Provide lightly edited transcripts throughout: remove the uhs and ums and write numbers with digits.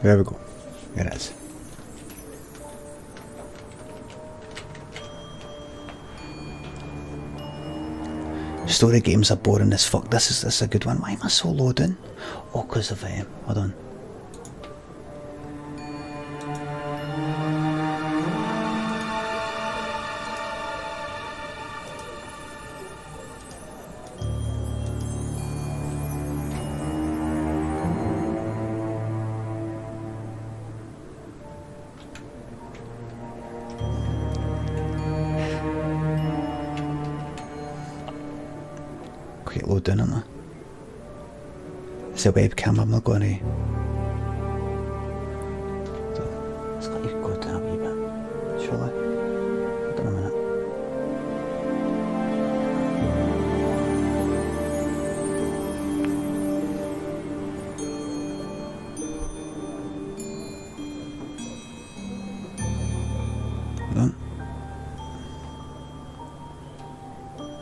There we go. There it is. Story games are boring as fuck. This is a good one. Why am I so low down? Oh, because of hold on. Quite low down, aren't I? It's a webcam, I'm not going to. It's got to go down a wee bit, surely. Hold on a minute. Hold on.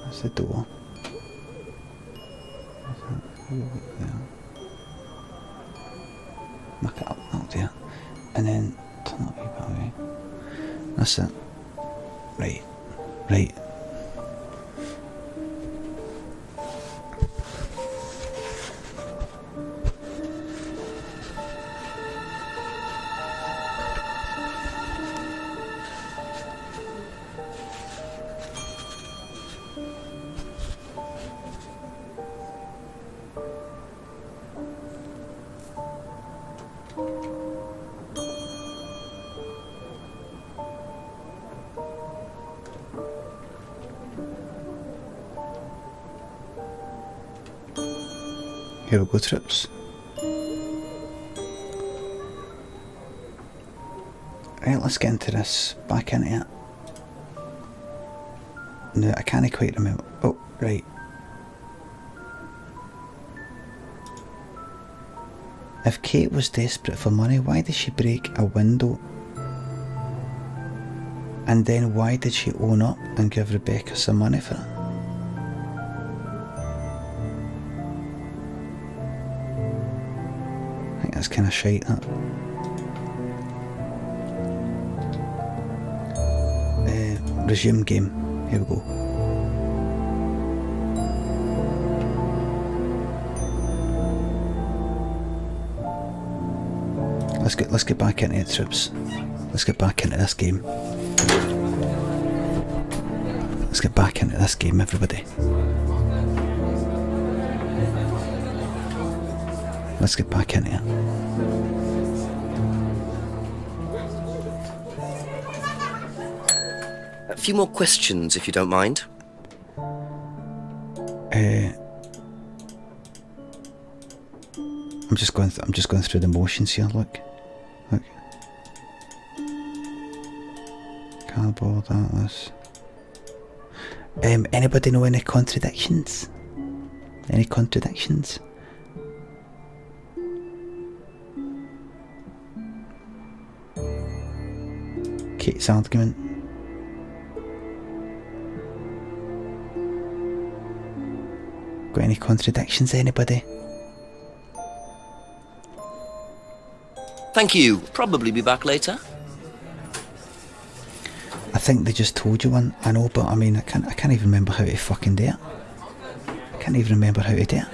That's the door. Muck it up, that'll do it. And then turn that wee bit away. That's it. Right. Right. Here we go, trips. Right, let's get into this. Back into it. No, I can't quite remember. Oh, right. If Kate was desperate for money, why did she break a window? And then why did she own up and give Rebecca some money for it? I think that's kind of shite, that. Resume game. Here we go. Let's get back into it, troops. Let's get back into this game. Let's get back into this game, everybody. Let's get back into it. A few more questions, if you don't mind. I'm just going through the motions here. Look. Cardboard, Atlas. Anybody know any contradictions? Any contradictions? Kate's argument. Got any contradictions, anybody? Thank you. Probably be back later. I think they just told you one. I know, but I mean, I can't even remember how to fucking do it. I can't even remember how to do it.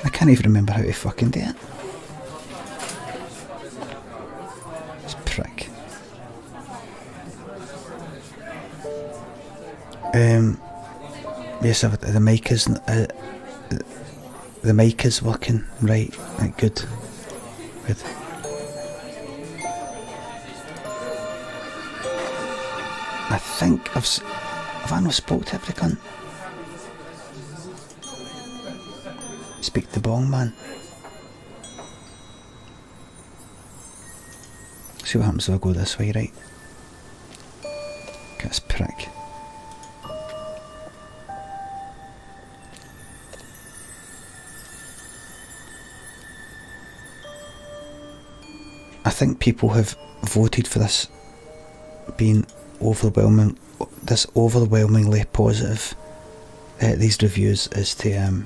I can't even remember how to fucking do it. This prick. Yes, the mic is working right. Right, good. Good. I think have I not spoke to every cunt? Speak to Bong Man. See what happens if I go this way, right? Get this prick. I think people have voted for this being overwhelmingly positive. These reviews is to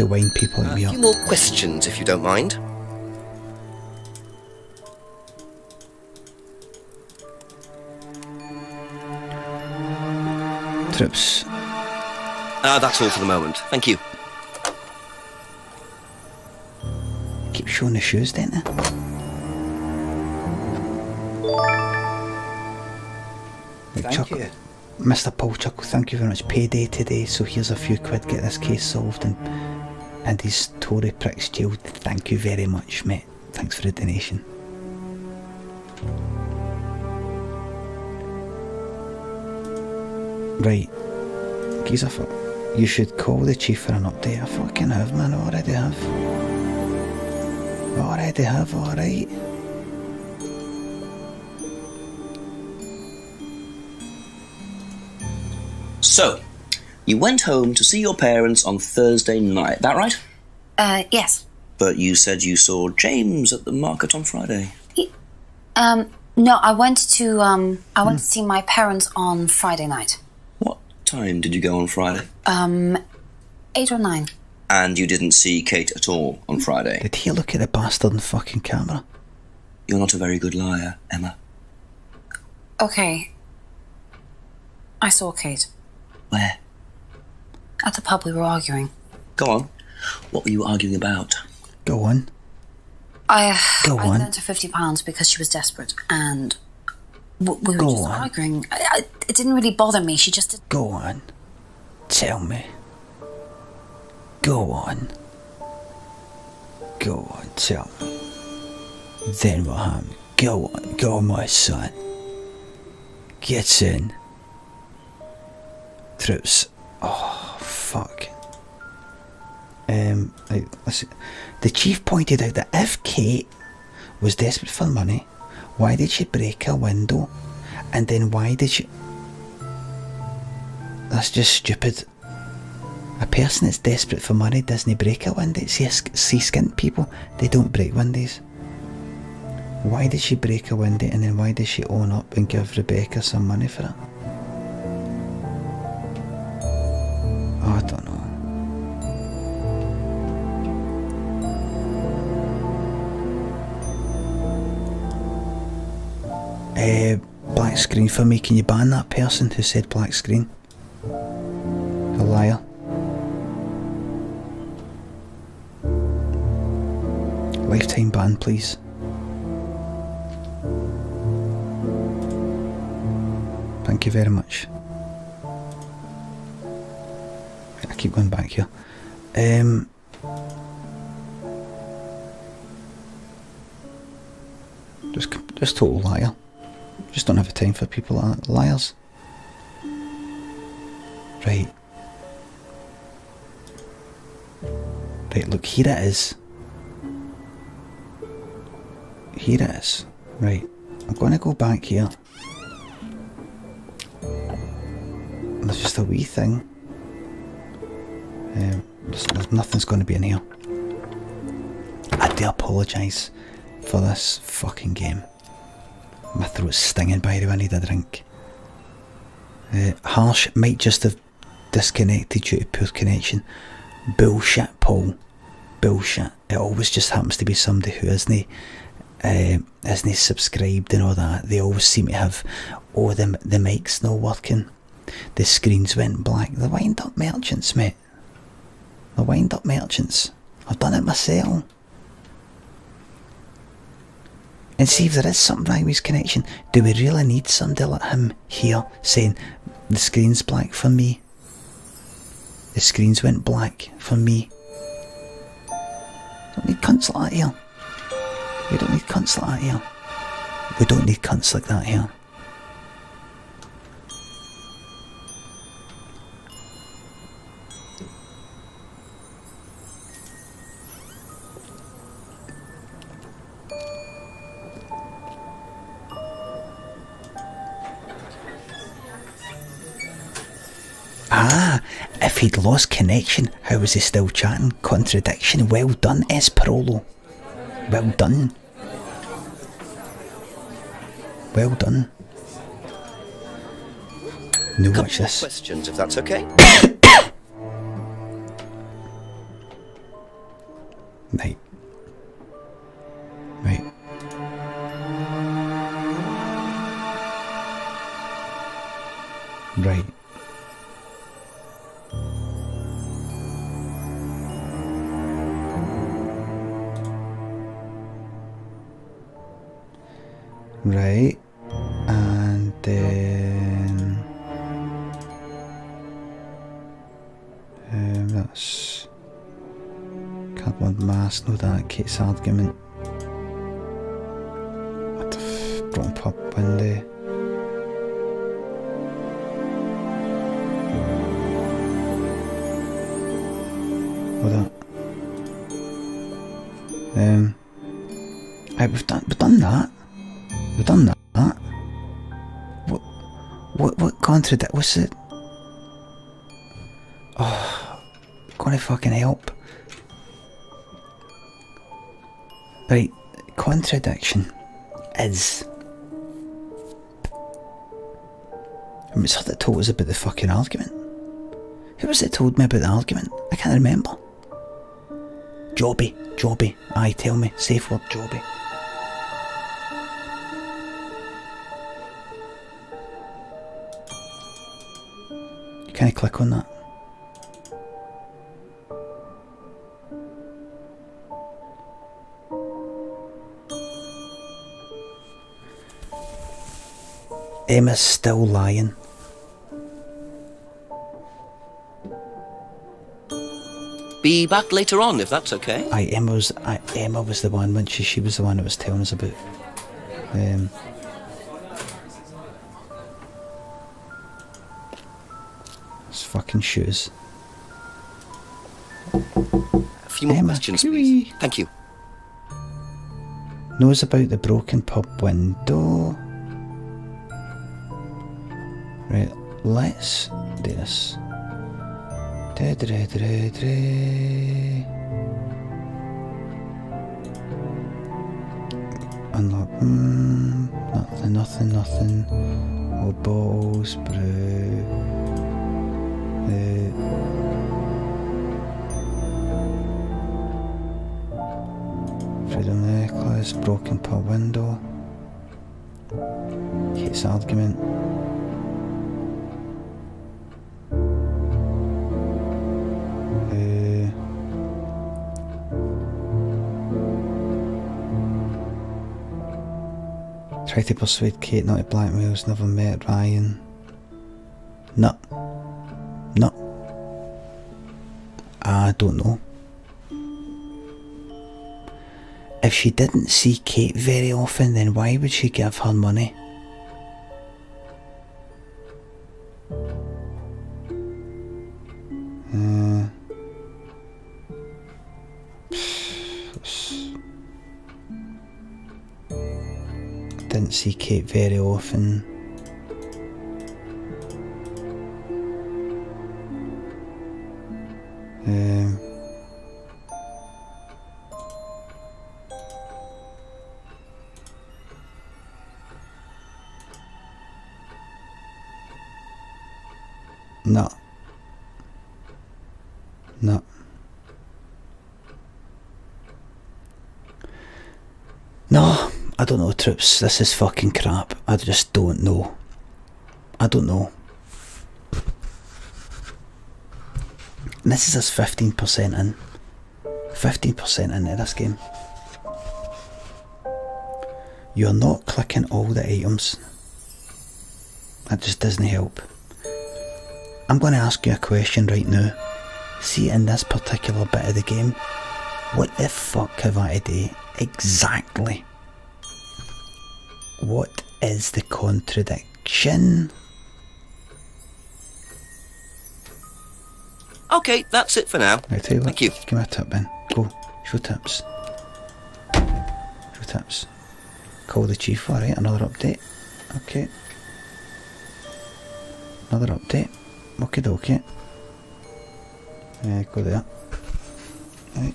wind people like me A up. few more questions, if you don't mind. Trips. That's all for the moment. Thank you. Keep showing the shoes, don't they? Thank you. Mr. Paul Chuckle, thank you very much. Payday today, so here's a few quid, get this case solved and these Tory pricks jailed. Thank you very much, mate. Thanks for the donation. Right. Geezer, you should call the chief for an update. I fucking have, man. I already have. Alright. So, you went home to see your parents on Thursday night, that right? Yes. But you said you saw James at the market on Friday. No, I went to see my parents on Friday night. What time did you go on Friday? 8 or 9. And you didn't see Kate at all on Friday? Did he look at the bastard on the fucking camera? You're not a very good liar, Emma. Okay. I saw Kate. Where? At the pub we were arguing. Go on. What were you arguing about? Go on. I on. lent her £50 because she was desperate, and we were Go just on. arguing. It didn't really bother me. She just did. Go on. Tell me. Go on. Tell me. Then what happened? Go on, my son. Get in. Troops. Oh, fuck. Listen. The chief pointed out that if Kate was desperate for money, why did she break her window? And then why did she... That's just stupid. A person that's desperate for money doesn't break a window. See skint people, they don't break windows. Why did she break a window, and then why did she own up and give Rebecca some money for it? Oh, I don't know. Black screen for me. Can you ban that person who said black screen? A liar. Lifetime ban, please. Thank you very much. I keep going back here. Just total liar. Just don't have the time for people like that. Liars. Right. Right, look, here it is. Here it is. Right. I'm going to go back here. There's just a wee thing. There's nothing's going to be in here. I do apologise for this fucking game. My throat's stinging, by the way. I need a drink. Harsh might just have disconnected due to poor connection. Bullshit, Paul. Bullshit. It always just happens to be somebody who isn't subscribed and all that. They always seem to have, the mic's not working. The screens went black. The wind-up merchants, mate. The wind-up merchants. I've done it myself. And see if there is something wrong with his connection. Do we really need somebody like him here saying the screen's black for me? The screens went black for me. Don't need cunts like that here. We don't need cunts like that here. We don't need cunts like that here. Ah, if he'd lost connection, how was he still chatting? Contradiction. Well done, Esperolo. Well done. Well done. No, Couple watch more this. questions, if that's okay. Right. Right. Right. Right. And then that's cardboard mask, no that, Kate's argument. What the broken pub window. Hold on. Right, we've done that. We've done that. What contradict? What's it? Oh, gonna fucking help. Right, contradiction is. I mean, it's her that told us about the fucking argument. Who was it told me about the argument? I can't remember. Jobby. Aye, tell me. Safe word, Jobby. Can I click on that? Emma's still lying. Be back later on, if that's okay. Aye, Emma was the one, when she was the one that was telling us about his fucking shoes. A few more Emma, questions, Kiwi. please. Thank you. Knows about the broken pub window. Right, let's do this. Unlock. Nothing. Old balls, brew. Freedom necklace, broken pub window. Kate's argument. Try to persuade Kate not to blackmail, never met Ryan. No. I don't know. If she didn't see Kate very often, then why would she give her money? Didn't see Kate very often. No. No, I don't know, troops. This is fucking crap. I just don't know. I don't know. And this is us 15% in. 15% into this game. You're not clicking all the items. That just doesn't help. I'm going to ask you a question right now. See, in this particular bit of the game, what the fuck have I to do exactly? What is the contradiction? Okay, that's it for now. Right, tell you what, Thank you. give me a tip then. Go, show tips. Show tips. Call the chief, alright, another update. Okay. Another update. Okie dokie. Go there. Right.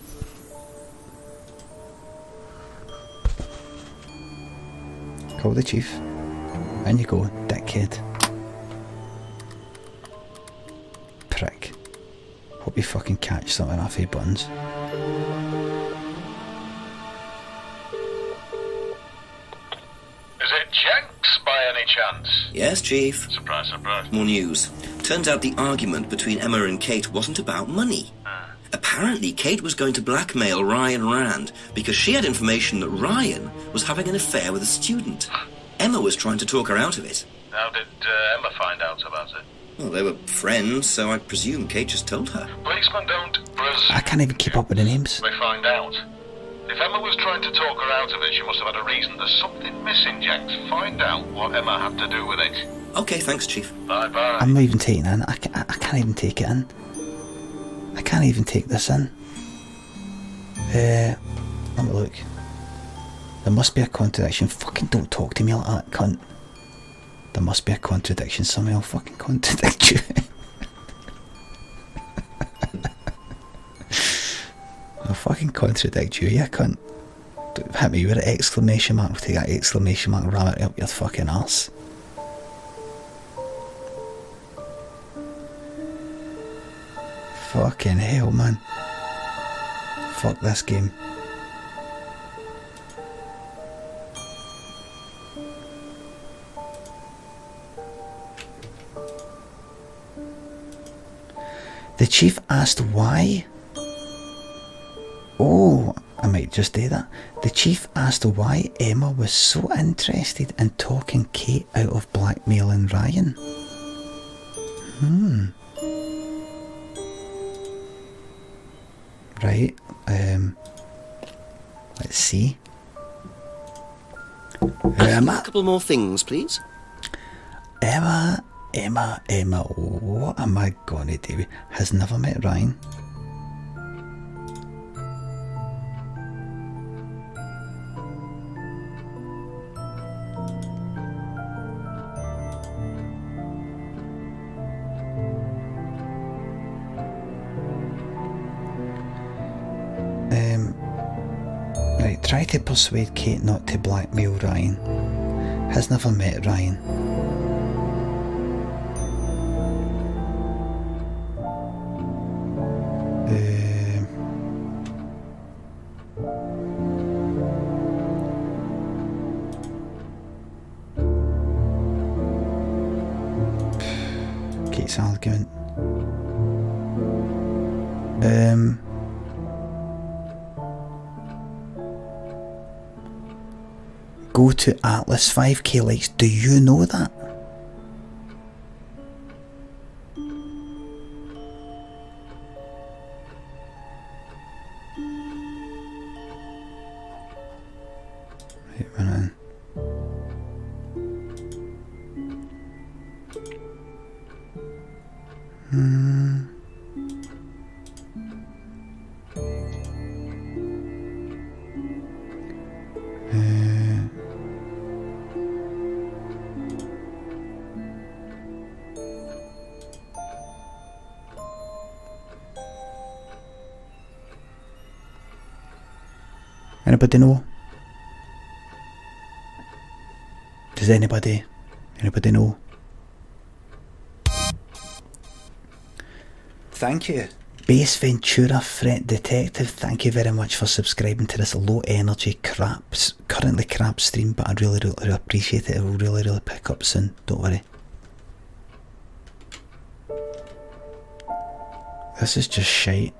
Call the chief. In you go, dickhead. Prick. Hope you fucking catch something off your buns. Is it Jenks by any chance? Yes, Chief. Surprise, surprise. More news. Turns out the argument between Emma and Kate wasn't about money. Apparently, Kate was going to blackmail Ryan Rand because she had information that Ryan was having an affair with a student. Emma was trying to talk her out of it. How did Emma find out about it? Well, they were friends, so I presume Kate just told her. Policemen don't presume. I can't even keep up with the names. They find out. If Emma was trying to talk her out of it, she must have had a reason. There's something missing, Jenks. Find out what Emma had to do with it. Okay, thanks, Chief. Bye-bye. I'm not even taking it in. I can't even take it in. I can't even take this in. Let me look. There must be a contradiction. Fucking don't talk to me like that, cunt. There must be a contradiction. Somebody will fucking contradict you. I'll fucking contradict you, cunt. Don't hit me with an exclamation mark. I'll take that exclamation mark and ram it up your fucking arse. Fucking hell, man. Fuck this game. The chief asked why. Oh, I might just do that. The chief asked why Emma was so interested in talking Kate out of blackmailing Ryan. Right, let's see. A couple more things, please. Emma, what am I gonna do? Has never met Ryan. Right, try to persuade Kate not to blackmail Ryan. Has never met Ryan. Kate's argument. Go to Atlas, 5k likes. Do you know that? Right, we're in. Anybody know? Does anybody know? Thank you. Base Ventura Threat Detective, thank you very much for subscribing to this low energy currently crap stream, but I really appreciate it. It will really pick up soon, don't worry. This is just shite.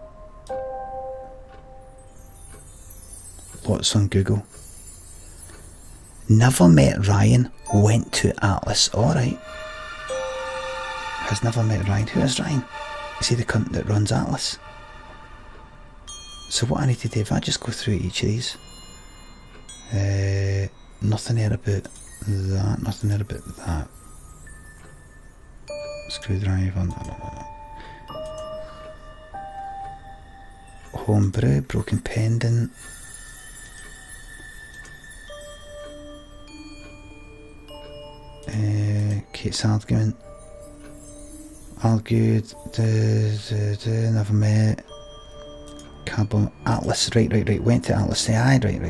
Lots on Google. Never met Ryan, went to Atlas. Alright. Has never met Ryan. Who is Ryan? Is he the cunt that runs Atlas? So what I need to do, if I just go through each of these. Nothing there about that, nothing there about that. Screwdriver, no. Homebrew, broken pendant. Kate's argument. Argued, never met. Carbon, Atlas, right. Went to Atlas, say aye, right.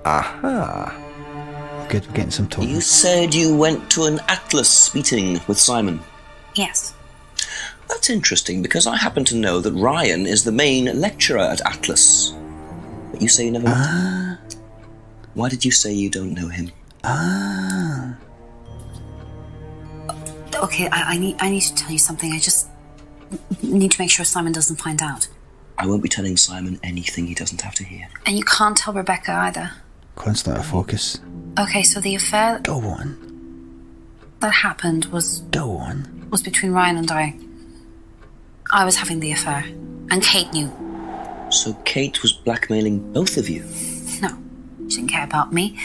Aha. Good, we're getting some talking. You said you went to an Atlas meeting with Simon. Yes. That's interesting, because I happen to know that Ryan is the main lecturer at Atlas. But you say you never met him. Why did you say you don't know him? Okay, I need to tell you something. I just need to make sure Simon doesn't find out. I won't be telling Simon anything he doesn't have to hear. And you can't tell Rebecca either. Constant out of focus. Okay, so the affair Go on. that happened was Go on. between Ryan and I. I was having the affair, and Kate knew. So Kate was blackmailing both of you? No, she didn't care about me.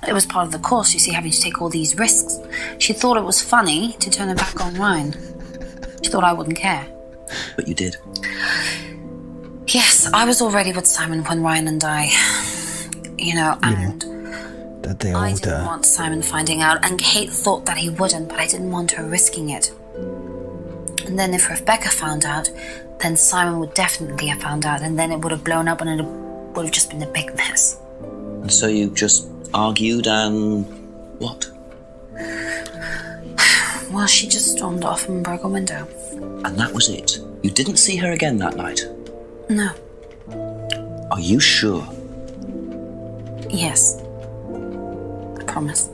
It was part of the course, you see, having to take all these risks. She thought it was funny to turn her back on Ryan. She thought I wouldn't care. But you did. Yes, I was already with Simon when Ryan and I, and Did the I old, didn't want Simon finding out, and Kate thought that he wouldn't, but I didn't want her risking it. And then if Rebecca found out, then Simon would definitely have found out, and then it would have blown up and it would have just been a big mess. And so you just argued and... what? Well, she just stormed off and broke a window. And that was it? You didn't see her again that night? No. Are you sure? Yes. I promise.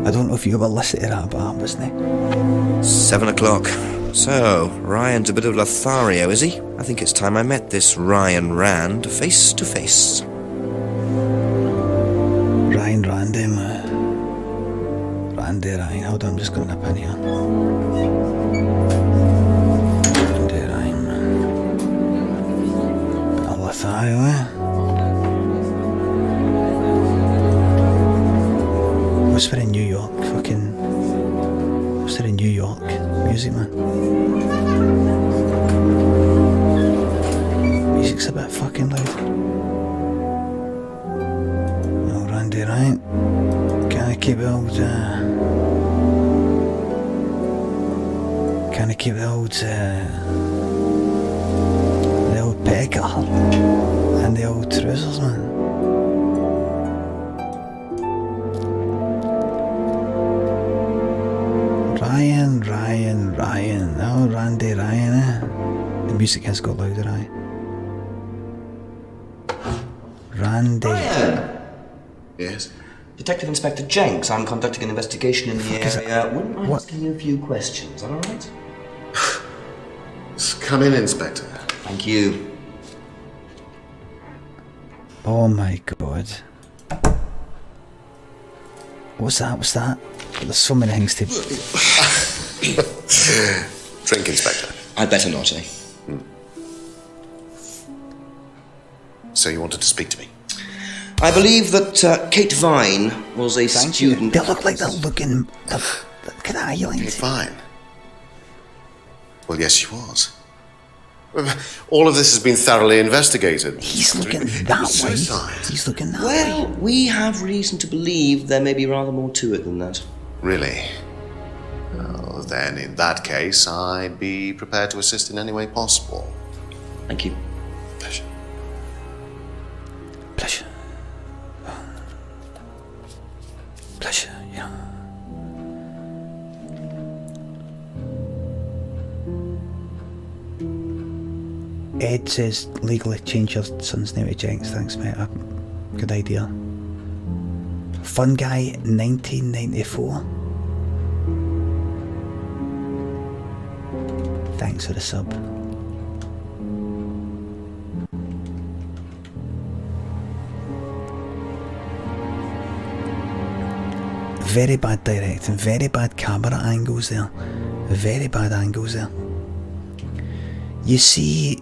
I don't know if you ever listened to that, but that wasn't 7 o'clock. So, Ryan's a bit of Lothario, is he? I think it's time I met this Ryan Rand face to face. Ryan Randy, Randy Ryan. Hold on, I'm just going to nip in here. Randy Ryan. Lothario, What's for in New York? What's for in New York? Music, man. Music's a bit fucking loud. Oh, Randy Ryan. Can I keep the old, the old pecker and the old trousers, man? Ryan. Oh, Randy Ryan, The music has got louder, aye. Randy. Ryan! Yes? Detective Inspector Jenks, I'm conducting an investigation in the area. Wouldn't mind asking you a few questions, is that alright? Come in, Inspector. Thank you. Oh my god. What's that? There's so many things to... Drink, Inspector. I'd better not, eh? So you wanted to speak to me? I believe that Kate Vine was a student... They look like they're looking... Look at that eyeline. Kate Vine? Well, yes, she was. All of this has been thoroughly investigated. He's looking that way. Suicide. He's looking that Well, way. we have reason to believe there may be rather more to it than that. Really? Well, then in that case, I'd be prepared to assist in any way possible. Thank you. Pleasure. Pleasure, yeah. Ed says legally change your son's name to Jenks. Thanks, mate. Good idea. Fun Guy 1994. Thanks for the sub. Very bad directing, very bad camera angles there. Very bad angles there. You see...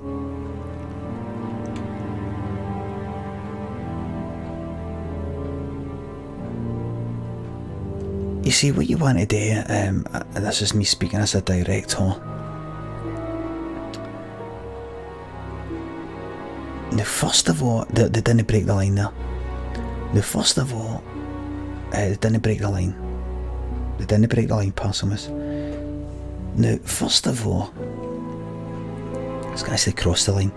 You see, what you want to do, and this is me speaking as a director. Now, first of all, they didn't break the line there. Now, first of all, they didn't break the line. They didn't break the line, Parsimus. Now, first of all, I was going to say cross the line.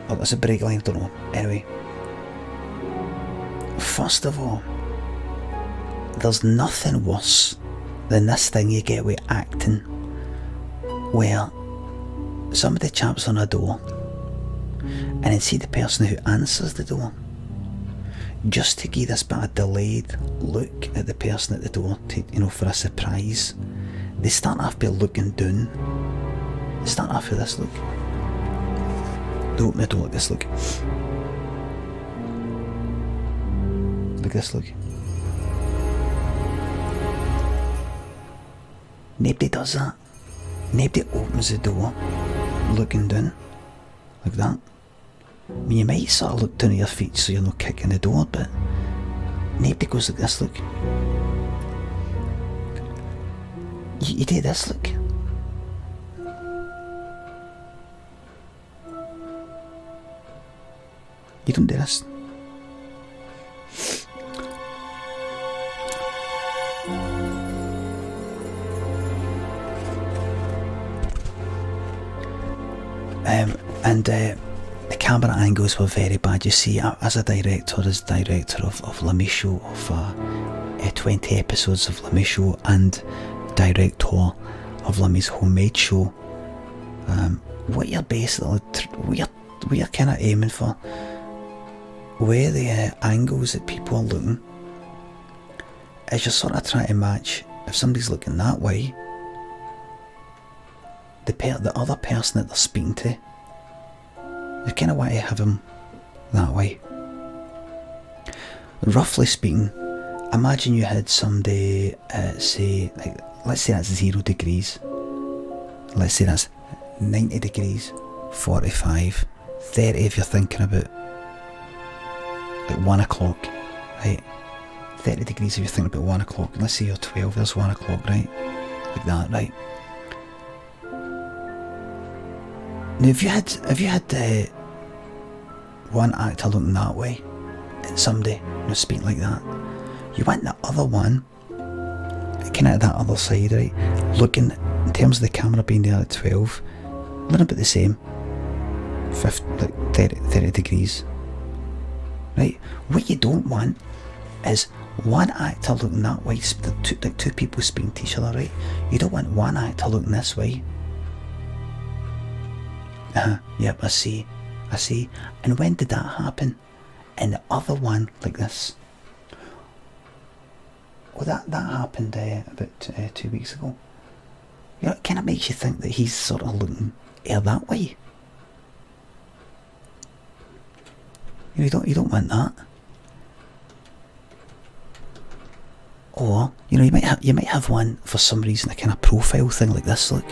Or there's a brake line, I don't know. Anyway. First of all, there's nothing worse than this thing you get with acting, where somebody chaps on a door and then see the person who answers the door, just to give this bit of delayed look at the person at the door, to, you know, for a surprise. They start off by looking down. They start off with this look. They open the door like this look. Like this look. Nobody does that. Nobody opens the door looking down like that. I mean, you might sort of look down at your feet so you're not kicking the door, but nobody goes like this look. You do this look. You don't do this. The camera angles were very bad. You see, as a director, of Limmy Show, of 20 episodes of Limmy Show, and director of Limmy's Homemade Show, what you're basically, what you're kind of aiming for, where the angles that people are looking, is you're sort of trying to match, if somebody's looking that way, the other person that they're speaking to, you kind of want to have them that way. Roughly speaking, imagine you had somebody say, like, let's say that's 0 degrees, let's say that's 90 degrees, 45, 30 if you're thinking about like 1 o'clock, right? 30 degrees if you're thinking about 1 o'clock. Let's say you're 12, there's 1 o'clock, right? Like that, right? Now, if you had one actor looking that way and somebody, you know, speaking like that, you want the other one, kind of at that other side, right, looking, in terms of the camera being there at 12, a little bit the same, 30 degrees, right? What you don't want is one actor looking that way, like two people speaking to each other, right? You don't want one actor looking this way. Yep, I see. And when did that happen? And the other one, like this. Well, that happened about 2 weeks ago. You know, it kind of makes you think that he's sort of looking that way. You know, you don't want that. Or, you know, you might have one for some reason, a kind of profile thing like this. Look.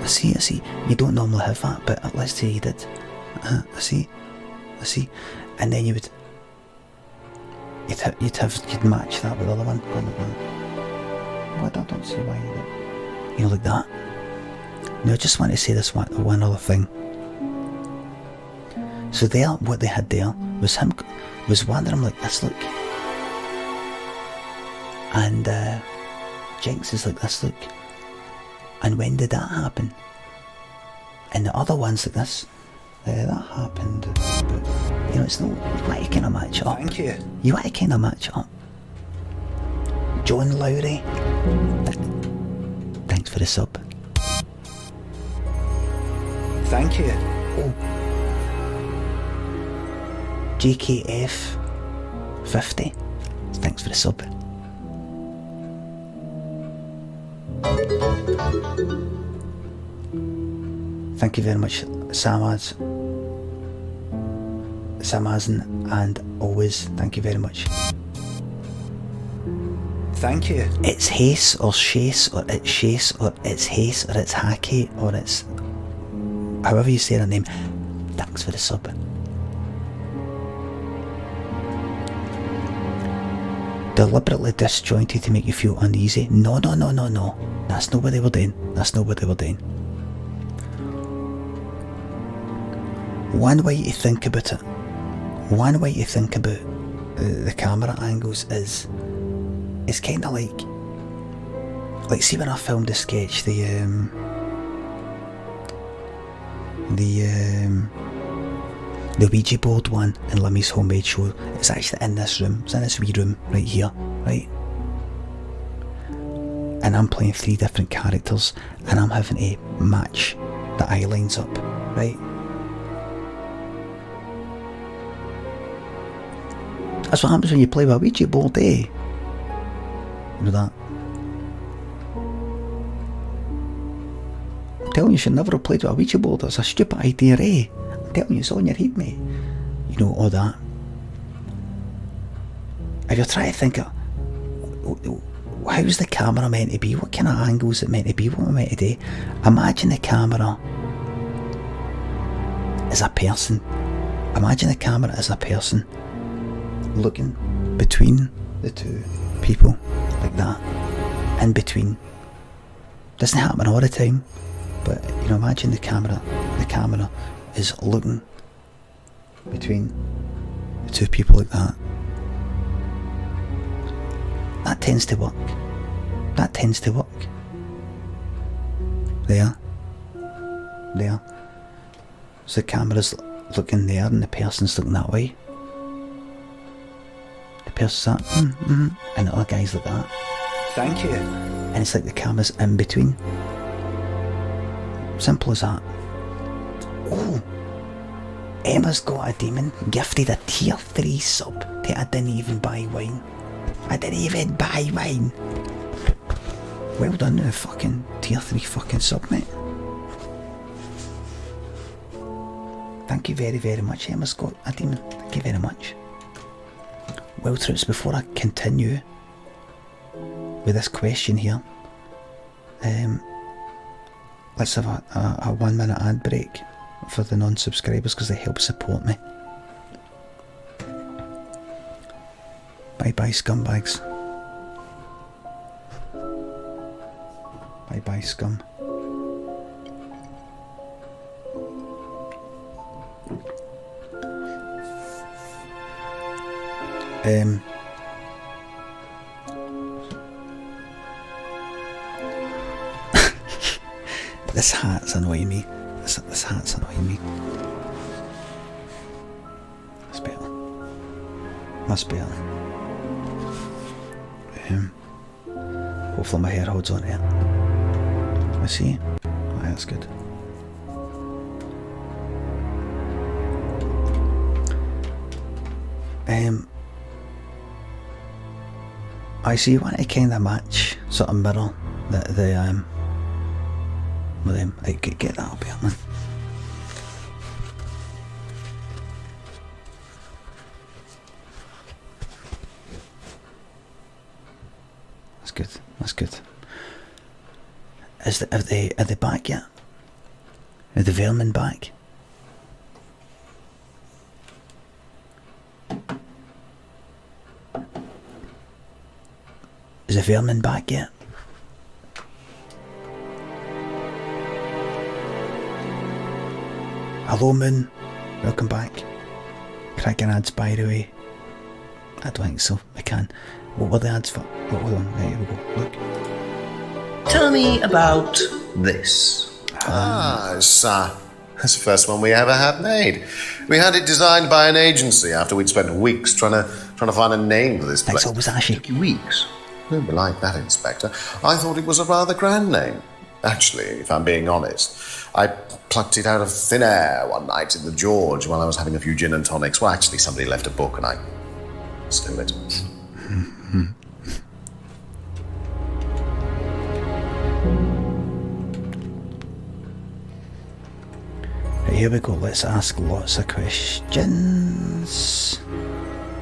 I see. You don't normally have that, but let's say you did. I see. And then you'd match that with the other one. Well, I don't see why you did. You know, like that. Now, I just want to say this one other thing. So there, what they had there was one of them like this, look. And Jinx is like this, look. And when did that happen? And the other ones like this, that happened, but, you know, it's not, you want to kind of match it up. Thank you. You want to kind of match it up. John Lowry, thanks for the sub. Thank you. Oh. JKF 50, thanks for the sub. Thank you very much, Samazan, and always thank you very much. Thank you. It's Hace or Chase or it's Chase or it's Hace or it's Hacky or it's however you say their name. Thanks for the sub. Deliberately disjointed to make you feel uneasy. No. That's not what they were doing. One way to think about the camera angles is, it's kind of like see when I filmed the sketch, the the Ouija board one in Limmy's homemade show is actually in this room. It's in this wee room right here, right? And I'm playing 3 different characters, and I'm having to match the eye lines up, right? That's what happens when you play with a Ouija board, eh? You know that? I'm telling you, you should never have played with a Ouija board. It's a stupid idea, eh? I'm telling you, it's on your head, mate. You know, all that. If you're trying to think of how's the camera meant to be, what kind of angles is it meant to be, what am I meant to do? Imagine the camera as a person. Imagine the camera as a person looking between the 2 people like that, in between. Doesn't happen all the time, but you know, imagine the camera is looking between the 2 people like that. That tends to work. That tends to work. There. So the camera's looking there and the person's looking that way. The person's that, and the other guy's like that. Thank you. And it's like the camera's in between. Simple as that. Oh, Emma's got a demon gifted a tier 3 sub to I didn't even buy wine. I didn't even buy wine. Well done, the fucking tier 3 fucking sub, mate. Thank you very, very much. Emma's got a demon. Thank you very much. Well, troops, before I continue with this question here, let's have a 1 minute ad break for the non-subscribers because they help support me. Bye bye, scumbags. Bye bye, scum. This hat's annoying me. This hat's annoying me. That's better. That's better. Hopefully my hair holds on to it. Let's see. Aye, that's good. I see you want to kind of match, sort of mirror the with them. I could get that up here, man. That's good. That's good. Are they back yet? Are the vermin back? Is the vermin back yet? Hello, Moon. Welcome back. Cracking ads, by the way. I don't think so. I can. What were the ads for? Oh, hold on. There we go. Look. Tell me about this. It's the first one we ever had made. We had it designed by an agency after we'd spent weeks trying to find a name for this place. It's always Ashy. Took you weeks. Don't be like that, Inspector. I thought it was a rather grand name. Actually, if I'm being honest, I plucked it out of thin air one night in the George while I was having a few gin and tonics. Well, actually, somebody left a book and I stole it. Right, here we go. Let's ask lots of questions.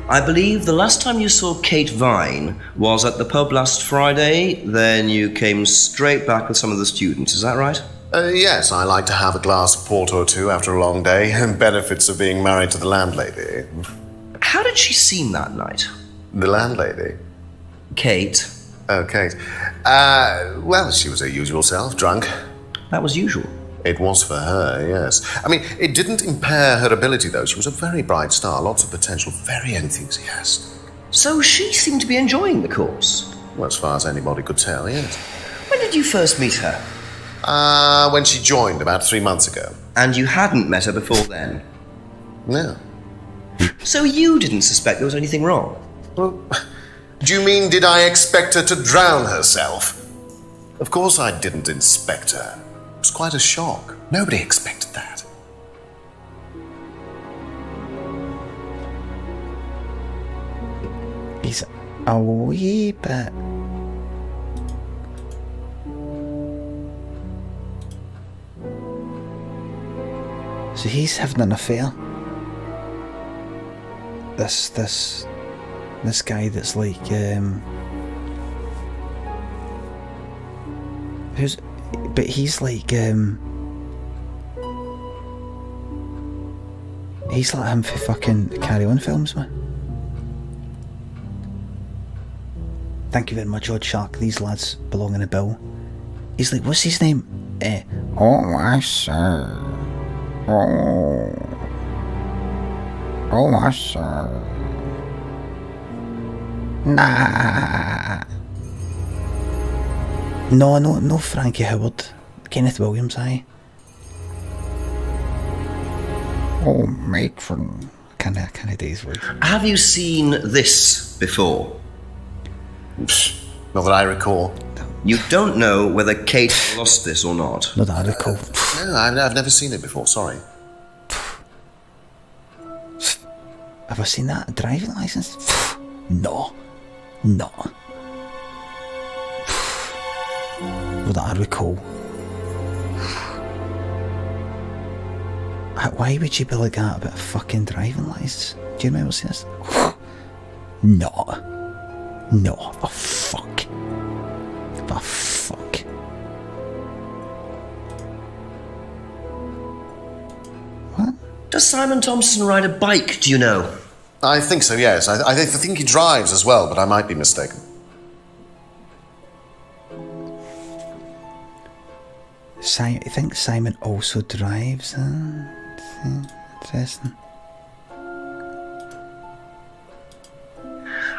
I believe the last time you saw Kate Vine was at the pub last Friday, then you came straight back with some of the students, is that right? Yes, I like to have a glass of port or two after a long day, and benefits of being married to the landlady. How did she seem that night? The landlady? Kate. Oh, Kate. Well, she was her usual self, drunk. That was usual. It was for her, yes. I mean, it didn't impair her ability, though. She was a very bright star, lots of potential, very enthusiastic. So she seemed to be enjoying the course? Well, as far as anybody could tell, yes. When did you first meet her? When she joined about 3 months ago. And you hadn't met her before then? No. So you didn't suspect there was anything wrong? Well, do you mean did I expect her to drown herself? Of course I didn't inspect her. It was quite a shock. Nobody expected that. He's a wee bit. So he's having an affair. This guy that's like he's like he's like him for fucking Carry On films, man. Thank you very much, Odd Shark. These lads belong in a bill. He's like, what's his name? Oh, I sir. Oh, I sir. Nah. No, Frankie Howard. Kenneth Williams, aye. Oh, matron. Can I do his voice? Have you seen this before? Not that I recall. You don't know whether Kate lost this or not? Not that I recall. No, I've never seen it before, sorry. Have I seen that? A driving licence? No. Not that I recall. Why would you be like that about a fucking driving licence? Do you remember seeing this? No. Oh fuck. Oh fuck. What? Does Simon Thompson ride a bike, do you know? I think so, yes. I think he drives as well, but I might be mistaken. I think Simon also drives. Interesting.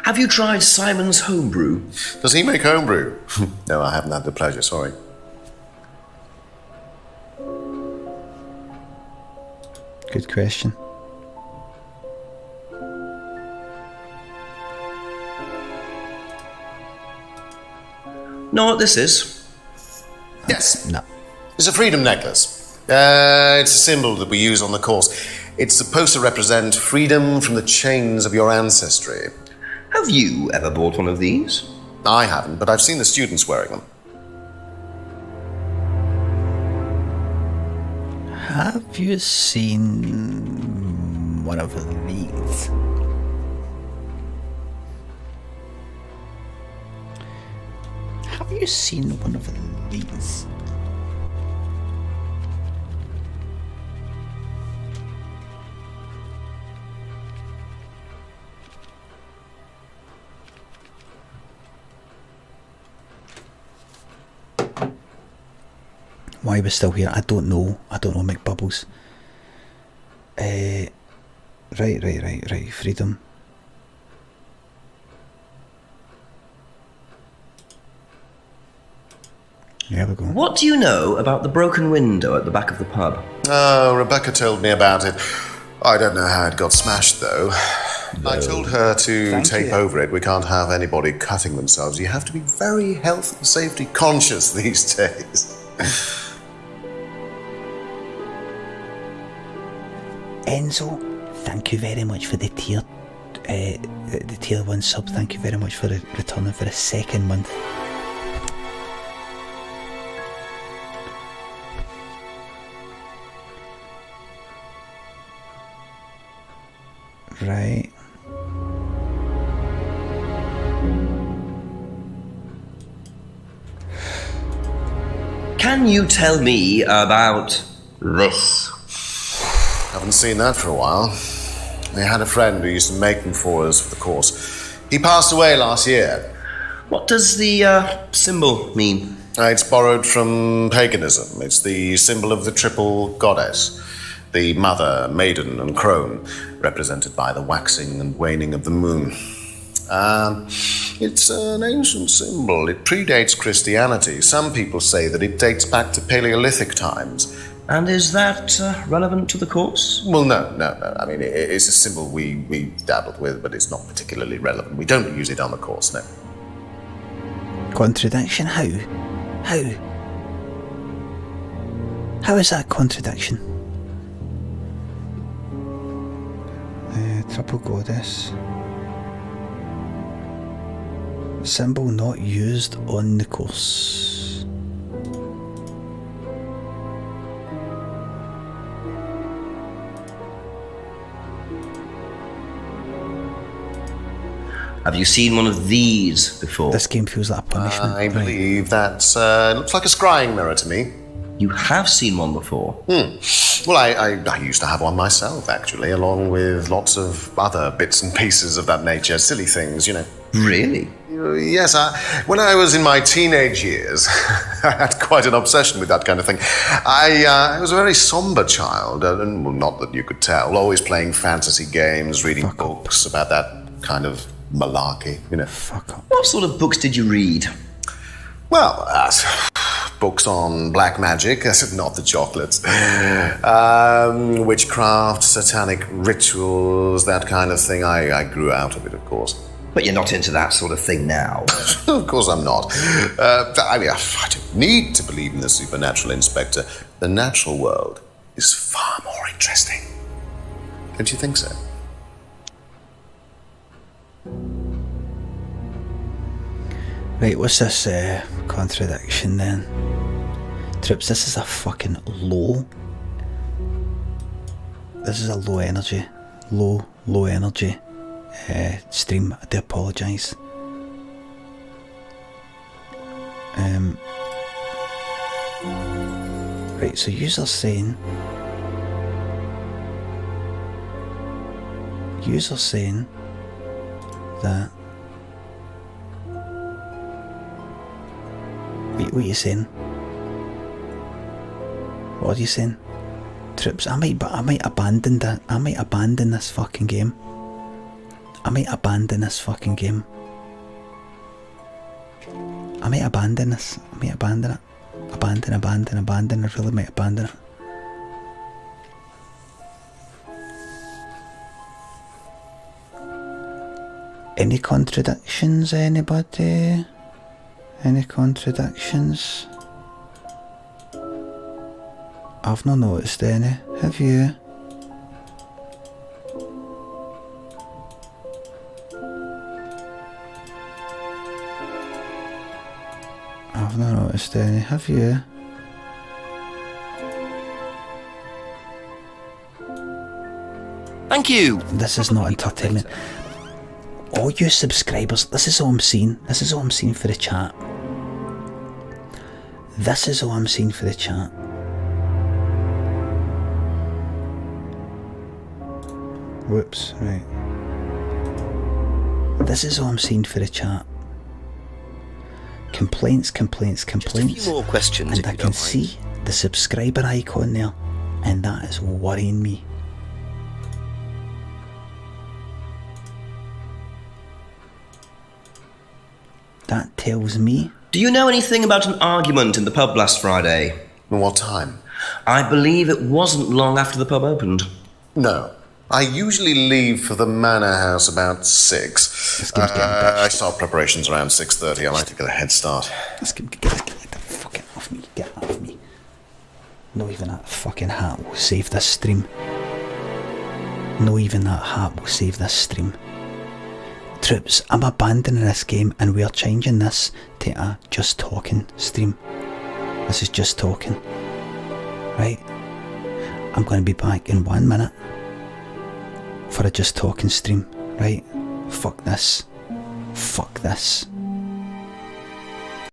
Have you tried Simon's homebrew? Does he make homebrew? No, I haven't had the pleasure, sorry. Good question. Know what this is? Yes. No. It's a freedom necklace. It's a symbol that we use on the course. It's supposed to represent freedom from the chains of your ancestry. Have you ever bought one of these? I haven't, but I've seen the students wearing them. Have you seen one of these? Have you seen one of these? Why we're still here, I don't know, McBubbles. Right, freedom. There we go. What do you know about the broken window at the back of the pub? Oh, Rebecca told me about it. I don't know how it got smashed, though. No. I told her to tape over it. We can't have anybody cutting themselves. You have to be very health and safety conscious these days. Enzo, thank you very much for the tier 1 sub. Thank you very much for returning for a second month. Right. Can you tell me about this? Haven't seen that for a while. We had a friend who used to make them for us for the course. He passed away last year. What does the symbol mean? It's borrowed from paganism. It's the symbol of the triple goddess. The mother, maiden, and crone, represented by the waxing and waning of the moon. It's an ancient symbol. It predates Christianity. Some people say that it dates back to Paleolithic times. And is that relevant to the course? Well, no. I mean, it's a symbol we dabbled with, but it's not particularly relevant. We don't use it on the course, no. Contradiction? How? How is that a contradiction? Triple goddess. Symbol not used on the course. Have you seen one of these before? This game feels like a punishment. I believe that looks like a scrying mirror to me. You have seen one before? Well, I used to have one myself, actually, along with lots of other bits and pieces of that nature. Silly things, you know. Really? Yes, when I was in my teenage years, I had quite an obsession with that kind of thing. I was a very somber child, and well, not that you could tell, always playing fantasy games, reading books about that kind of malarkey, you know. Fuck up. What sort of books did you read? Well, books on black magic, not the chocolates, witchcraft, satanic rituals, that kind of thing. I grew out of it, of course. But you're not into that sort of thing now. Of course I'm not. I don't need to believe in the supernatural, Inspector. The natural world is far more interesting. Don't you think so? Right, what's this contradiction then? Trips, this is a fucking low. This is a low energy stream. I do apologise. Right, so user's saying that. What are you saying? What are you saying? Trips, I might abandon that. I might abandon this fucking game. I might abandon this. I might abandon it. Abandon. I really might abandon it. Any contradictions, anybody? Any contradictions? I've not noticed any. Have you? I've not noticed any. Have you? Thank you. This is not entertainment. All you subscribers, this is all I'm seeing. This is all I'm seeing for the chat. This is all I'm seeing for the chat. Whoops, right. This is all I'm seeing for the chat. Complaints. Just a few more questions, and I can see the subscriber icon there, and that is worrying me. That tells me. Do you know anything about an argument in the pub last Friday? What time? I believe it wasn't long after the pub opened. No. I usually leave for the manor house about 6. I start preparations around 6:30. I like to get a head start. Get the fucking off me. Get off me. Not even that fucking hat will save this stream. Not even that hat will save this stream. Troops, I'm abandoning this game and we're changing this to a just talking stream. This is just talking. Right? I'm going to be back in 1 minute for a just talking stream. Right? Fuck this.